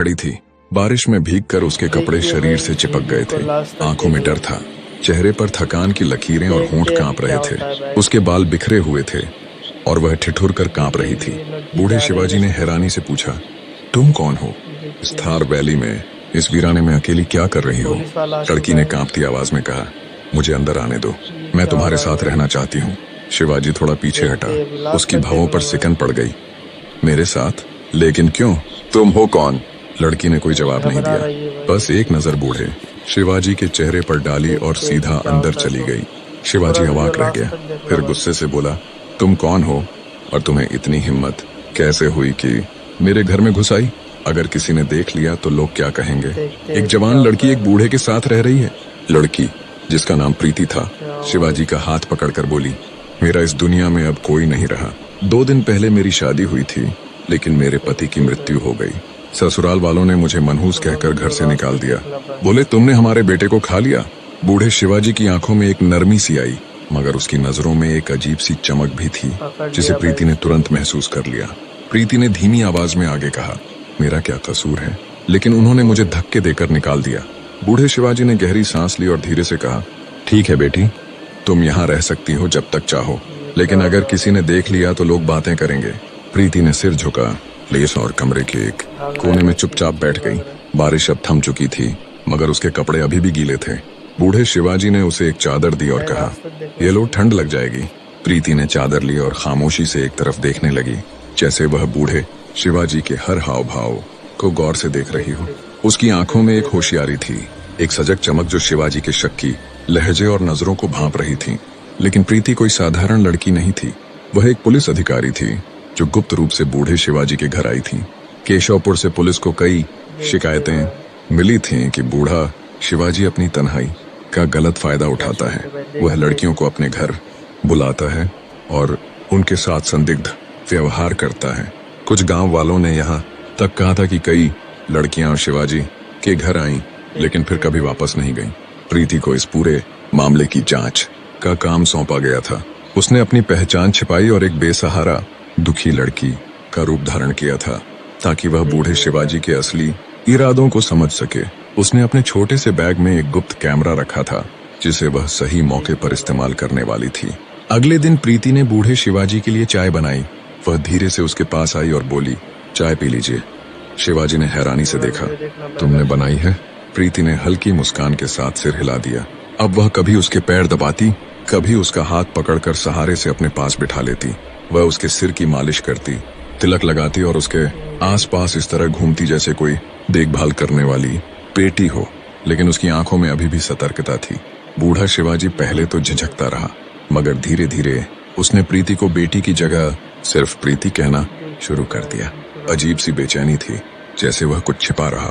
खड़ी थी। बारिश में भीगकर उसके कपड़े शरीर से चिपक गए थे। आंखों में डर था, चेहरे पर थकान की लकीरें और होंठ कांप रहे थे। उसके बाल बिखरे हुए थे और वह ठिठुर कर कांप रही थी। बूढ़े शिवाजी ने हैरानी से पूछा, तुम कौन हो? इस थार वैली में, इस वीराने में अकेली क्या कर रही हो? लड़की ने कांपती आवाज में कहा, मुझे अंदर आने दो, मैं तुम्हारे साथ रहना चाहती हूँ। शिवाजी थोड़ा पीछे हटा। उसकी भौं पर सिकन पड़ गई। मेरे साथ? लेकिन क्यों? तुम हो कौन? लड़की ने कोई जवाब नहीं दिया, बस एक नजर बूढ़े शिवाजी के चेहरे पर डाली और सीधा अंदर चली गई। शिवाजी अवाक रह गया, फिर गुस्से से बोला, तुम कौन हो और तुम्हें इतनी हिम्मत कैसे हुई कि मेरे घर में घुस आई? अगर किसी ने देख लिया तो लोग क्या कहेंगे? एक जवान लड़की एक बूढ़े के साथ रह रही है। लड़की जिसका नाम प्रीति था, शिवाजी का हाथ पकड़कर बोली, मेरा इस दुनिया में अब कोई नहीं रहा। 2 दिन पहले मेरी शादी हुई थी, लेकिन मेरे पति की मृत्यु हो गई। ससुराल वालों ने मुझे मनहूस कहकर घर से निकाल दिया। बोले, तुमने हमारे बेटे को खा लिया। बूढ़े शिवाजी की आंखों में एक नरमी सी आई, मगर उसकी नजरों में एक अजीब सी चमक भी थी, जिसे प्रीति ने तुरंत महसूस कर लिया। प्रीति ने धीमी आवाज में आगे कहा, मेरा क्या कसूर है? लेकिन उन्होंने मुझे धक्के देकर निकाल दिया। बूढ़े शिवाजी ने गहरी सांस ली और धीरे से कहा, ठीक है बेटी, तुम यहाँ रह सकती हो जब तक चाहो, लेकिन अगर किसी ने देख लिया तो लोग बातें करेंगे। प्रीति ने सिर झुका, लेस और कमरे के एक कोने में चुपचाप बैठ गई। बारिश अब थम चुकी थी, मगर उसके कपड़े अभी भी गीले थे। बूढ़े शिवाजी ने उसे एक चादर दी और कहा, ये लो, ठंड लग जाएगी। प्रीति ने चादर ली और खामोशी से एक तरफ देखने लगी, जैसे वह बूढ़े शिवाजी के हर हाव भाव को गौर से देख रही हो। उसकी आंखों में एक होशियारी थी, एक सजग चमक जो शिवाजी के शक की लहजे और नजरों को भांप रही थी। लेकिन प्रीति कोई साधारण लड़की नहीं थी, वह एक पुलिस अधिकारी थी जो गुप्त रूप से बूढ़े शिवाजी के घर आई थी। केशवपुर से पुलिस को कई शिकायतें मिली थीं कि बूढ़ा शिवाजी अपनी तन्हाई का गलत फायदा उठाता है। वह लड़कियों को अपने घर बुलाता है और उनके साथ संदिग्ध व्यवहार करता है। कुछ गांव वालों ने यहाँ तक कहा था कि कई लड़कियां शिवाजी के घर आईं, लेकिन फिर कभी वापस नहीं गईं। प्रीति को इस पूरे मामले की जांच का काम सौंपा गया था। उसने अपनी पहचान छिपाई और एक बेसहारा दुखी लड़की का रूप धारण किया था, ताकि वह बूढ़े शिवाजी के असली इरादों को समझ सके। उसने अपने छोटे से बैग में एक गुप्त कैमरा रखा था, जिसे वह सही मौके पर इस्तेमाल करने वाली थी। अगले दिन प्रीति ने बूढ़े शिवाजी के लिए चाय बनाई। वह धीरे से उसके पास आई और बोली, चाय पी लीजिए। शिवाजी ने हैरानी से देखा, तुमने बनाई है? प्रीति ने हल्की मुस्कान के साथ सिर हिला दिया। अब वह कभी उसके पैर दबाती, कभी उसका हाथ पकड़कर सहारे से अपने पास बिठा लेती। वह उसके सिर की मालिश करती, तिलक लगाती और उसके आसपास इस तरह घूमती जैसे कोई देखभाल करने वाली बेटी हो। लेकिन उसकी आंखों में अभी भी सतर्कता थी। बूढ़ा शिवाजी पहले तो झिझकता रहा, मगर धीरे धीरे उसने प्रीति को बेटी की जगह सिर्फ प्रीति कहना शुरू कर दिया। अजीब सी बेचैनी थी, जैसे वह कुछ छिपा रहा।